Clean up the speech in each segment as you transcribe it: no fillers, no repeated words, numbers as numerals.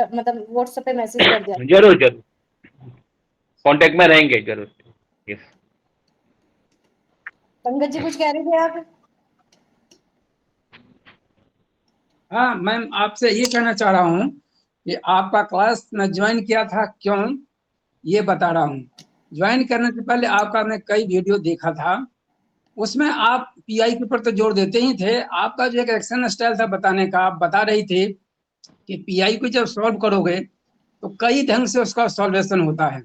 मतलब व्हाट्सएप पे मैसेज कर दिया। जरूर जरूर, कांटेक्ट में रहेंगे जरूर। यस। पंकज जी कुछ कह रहे थे आप? हाँ मैम, आपसे ये कहना चाह रहा हूँ कि आपका क्लास मैं ज्वाइन किया था, क्यों ये बता रहा हूँ। ज्वाइन करने से पहले आपका मैं कई वीडियो देखा था, उसमें आप पीआई के ऊपर तो जोर देते ही थे। आपका जो एक एक्शन स्टाइल था बताने का, आप बता रही थी कि पीआई को जब सॉल्व करोगे तो कई ढंग से उसका सॉल्वेशन होता है।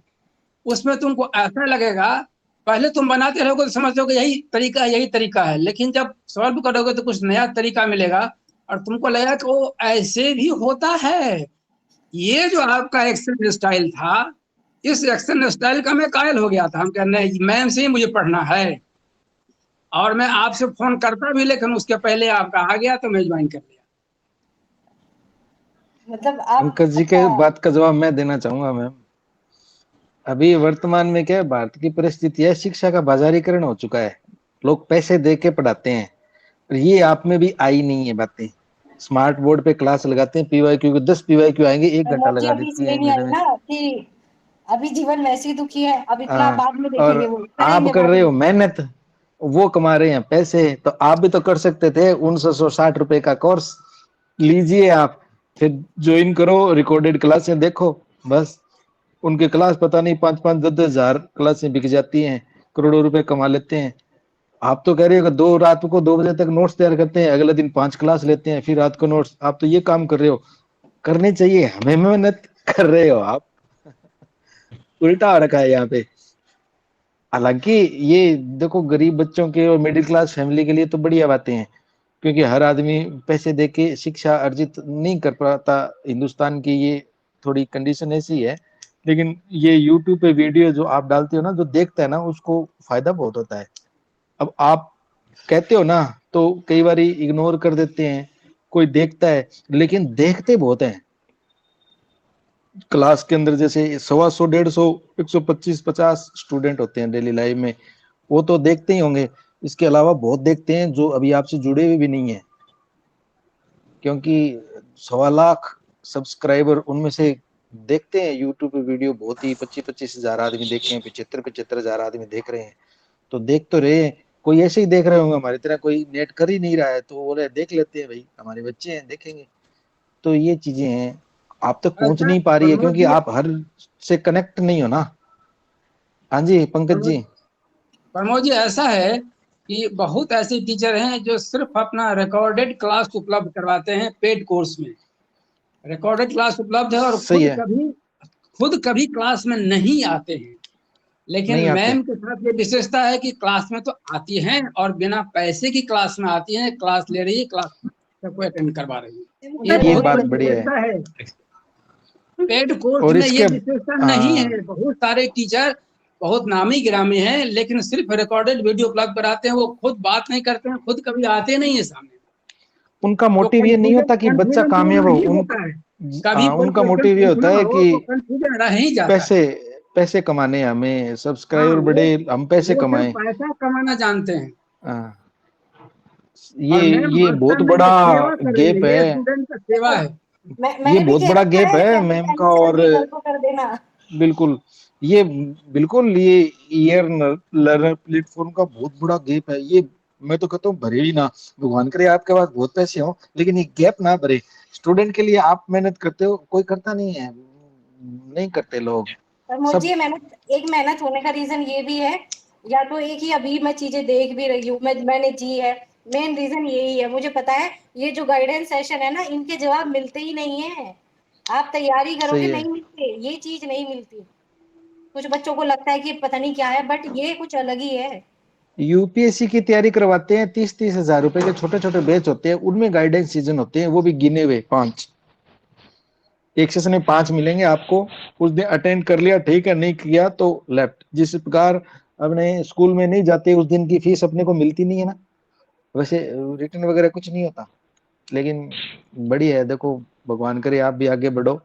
उसमें तुमको ऐसा लगेगा, पहले तुम बनाते रहोगे तो समझ लोगे यही तरीका है, यही तरीका है, लेकिन जब सॉल्व करोगे तो कुछ नया तरीका मिलेगा और तुमको लगेगा कि वो ऐसे भी होता है। ये जो आपका एक्शन स्टाइल था, इस एक्शन स्टाइल का मैं कायल हो गया था। हम कह नहीं, मैम से ही मुझे पढ़ना है, और मैं आपसे फोन करता भी, लेकिन उसके पहले आपका आ गया तो मैं ज्वाइन कर लिया। मतलब आप पंकज जी के अच्छा। बात का जवाब मैं देना चाहूंगा मैम। अभी वर्तमान में क्या है, भारत की परिस्थिति है, शिक्षा का बाजारीकरण हो चुका है। लोग पैसे दे के पढ़ाते हैं, और ये आप में भी आई नहीं है बातें। स्मार्ट बोर्ड पे क्लास लगाते हैं, पीवाईक्यू के 10 पीवाईक्यू आएंगे, 1 घंटा प्रमोद जी लगा अभी देती है इसलिए नहीं आई मैडम। ना कि अभी जीवन वैसे ही दुखी है, अब इतना बाद में और देखेंगे, वो आप करेंगे कर बाद रहे में। हो मेहनत, वो कमा रहे हैं पैसे, तो आप भी तो कर सकते थे। 1960 रुपए का कोर्स लीजिए आप, फिर ज्वाइन करो, रिकॉर्डेड क्लासें देखो। बस उनके क्लास पता नहीं 5-5 10-10 हजार क्लासें बिक जाती हैं, करोड़ों रुपए कमा लेते हैं। आप तो कह रहे हो कि दो रात को 2 बजे तक नोट्स तैयार करते हैं, अगले दिन 5 क्लास लेते हैं, फिर रात को नोट्स। आप तो ये काम कर रहे हो, करनी चाहिए हमें, मेहनत कर रहे हो आप, उल्टा हो रखा है यहाँ पे। हालांकि ये देखो, गरीब बच्चों के और मिडिल क्लास फैमिली के लिए तो बढ़िया बातें हैं, क्योंकि हर आदमी पैसे दे के शिक्षा अर्जित नहीं कर पाता। हिंदुस्तान की ये थोड़ी कंडीशन ऐसी है। लेकिन ये यूट्यूब पे वीडियो जो आप डालते हो ना, जो देखता है ना उसको फायदा बहुत होता है। अब आप कहते हो ना, तो कई बार इग्नोर कर देते हैं, कोई देखता है, लेकिन देखते बहुत हैं। क्लास के अंदर जैसे 125 150 125 50 स्टूडेंट होते हैं डेली लाइफ में, वो तो देखते ही होंगे। इसके अलावा बहुत देखते हैं जो अभी आपसे जुड़े हुए भी नहीं है, क्योंकि 1.25 लाख सब्सक्राइबर उनमें से देखते हैं यूट्यूब पे वीडियो। बहुत ही 25-25 हजार आदमी देखे हैं, 75-75 हजार आदमी देख रहे हैं, तो देख तो रहे हैं। कोई ऐसे ही देख रहे होंगे हमारी तरह, कोई नेट कर ही नहीं रहा है तो बोले देख लेते हैं भाई, हमारे बच्चे हैं देखेंगे। तो ये चीजें हैं, आप तक पहुंच अच्छा नहीं पा रही है प्रमोद क्योंकि जी, आप हर से कनेक्ट नहीं हो ना। हाँ जी पंकज प्रमोद जी। प्रमोद जी, ऐसा है कि बहुत ऐसे टीचर हैं जो सिर्फ अपना रिकॉर्डेड क्लास उपलब्ध करवाते हैं पेड कोर्स में। रिकॉर्डेड क्लास उपलब्ध है और सही है, खुद कभी क्लास में नहीं आते हैं। लेकिन नहीं आते। मैम के साथ ये विशेषता है कि क्लास में तो आती हैं और बिना पैसे की क्लास में आती हैं, क्लास ले रही है, क्लास सबको अटेंड करवा रही है। ये ये बहुत बात बड़ी बढ़िया है। विशेषता है। पेड कोर्स और में इसके ये विशेषता नहीं हाँ, है। बहुत सारे टीचर बहुत नामी गिरामी हैं, लेकिन सिर्फ रिकॉर्डेड वीडियो उपलब्ध कराते हैं, वो खुद बात नहीं करते हैं, खुद कभी आते नहीं है सामने। उनका तो मोटिव ये नहीं कंफ्यूजन होता कि बच्चा कंफ्यूजन दूर कामयाब हो। नहीं उनका होता है। कभी कोई उनका क्वेश्चन मोटिव ये होता पूछना है हो कि तो कंफ्यूजन रह ही जाता है। पैसे पैसे कमाने हैं, हमें हाँ, सब्सक्राइबर बढ़े, हम पैसे वो सिर्फ कमाएं। पैसा कमाना जानते हैं। हाँ, और मैम ये बहुत वास्तव में बड़ा ये सेवा करेंगे, गैप ये है। स्टूडेंट का सेवा देखो, है। ये मैंने भी बहुत कह बड़ा रखा गैप है कि है अपनी मैम पहली का। और सैलरी घर को कर देना। बिल्कुल, ये बिल्कुल ये ईयर लर्नर प्लेटफॉर्म का बहुत बड़ा गैप है ये। मैं तो कहता हूँ भरे ही ना, भगवान करे आपके पास बहुत पैसे हो, लेकिन ये गैप ना भरे। स्टूडेंट के लिए आप मेहनत करते हो, कोई करता नहीं है, नहीं करते लोग पर सब। मुझे मेहनत होने का रीजन ये भी है, या तो एक ही अभी मैं चीजें देख भी रही हूँ, मैंने जी है। मेन रीजन यही है, मुझे पता है ये जो गाइडेंस सेशन है ना, इनके जवाब मिलते ही नहीं है। आप तैयारी करोगे सही है। नहीं मिलते, ये चीज नहीं मिलती। कुछ बच्चों को लगता है कि पता नहीं क्या है, बट ये कुछ अलग ही है। यूपीएससी की तैयारी करवाते हैं, 30-30 हजार रुपए के छोटे छोटे बैच होते हैं, उनमें गाइडेंस सीजन होते हैं, वो भी गिने हुए 5। एक सेशन में 5 मिलेंगे आपको, उस दिन अटेंड कर लिया ठीक है, नहीं किया तो लेफ्ट। जिस प्रकार अपने स्कूल में नहीं जाते, उस दिन की फीस अपने को मिलती नहीं है ना, वैसे रिटर्न वगैरह कुछ नहीं होता। लेकिन बढ़िया है, देखो भगवान करे आप भी आगे बढ़ो,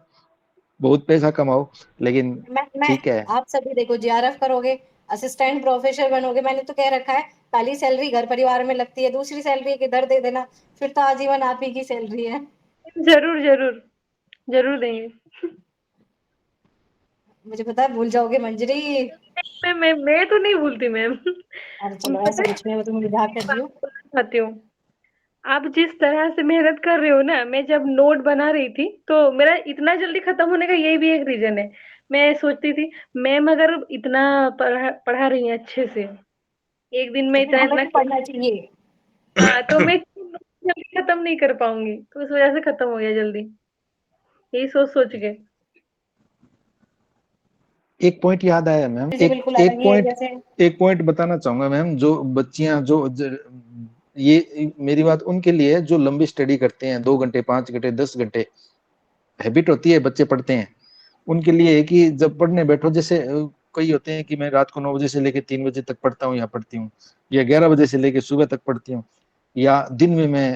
बहुत पैसा कमाओ, लेकिन मैं ठीक है। आप सभी देखो, जेआरएफ करोगे, असिस्टेंट प्रोफेसर बनोगे, मैंने तो कह रखा है पहली सैलरी घर परिवार में लगती है, दूसरी सैलरी किधर दे देना, फिर तो आजीवन आप ही की सैलरी है। जरूर जरूर, जरूर देंगे। मुझे पता है भूल जाओगे मंजरी। मैं तो नहीं भूलती मैम। अरे चलो पता ऐसा है कुछ नहीं, वो तुम मजाक कर रही हो। चाहती हूँ, आप जिस तरह से मेहनत कर रहे हो ना, मैं जब नोट बना रही थी तो मेरा इतना जल्दी खत्म होने का यही भी एक रीजन है। मैं सोचती थी मैम अगर इतना पढ़ा पढ़ा रही हैं अच्छे से, एक दिन में तो फिर इतना हमें इतना, भी पढ़ना चाहिए। हाँ तो मैं जल्दी खत्म नहीं कर पाऊंगी, तो इस वजह से खत्म हो गया जल्दी, यही सोच सोच के। एक पॉइंट याद आया मैम, मुझे एक बिल्कुल आ एक रही है पॉइंट जैसे। एक पॉइंट बताना चाहूंगा मैम। जो बच्चियां ये मेरी बात उनके लिए है जो लंबी स्टडी करते हैं, 2 घंटे 5 घंटे 10 घंटे हैबिट होती है, बच्चे पढ़ते हैं। उनके लिए है कि जब पढ़ने बैठो, जैसे कई होते हैं कि मैं रात को 9 बजे से लेकर 3 बजे तक पढ़ता हूँ या पढ़ती हूँ, या 11 बजे से लेकर सुबह तक पढ़ती हूँ, या दिन में मैं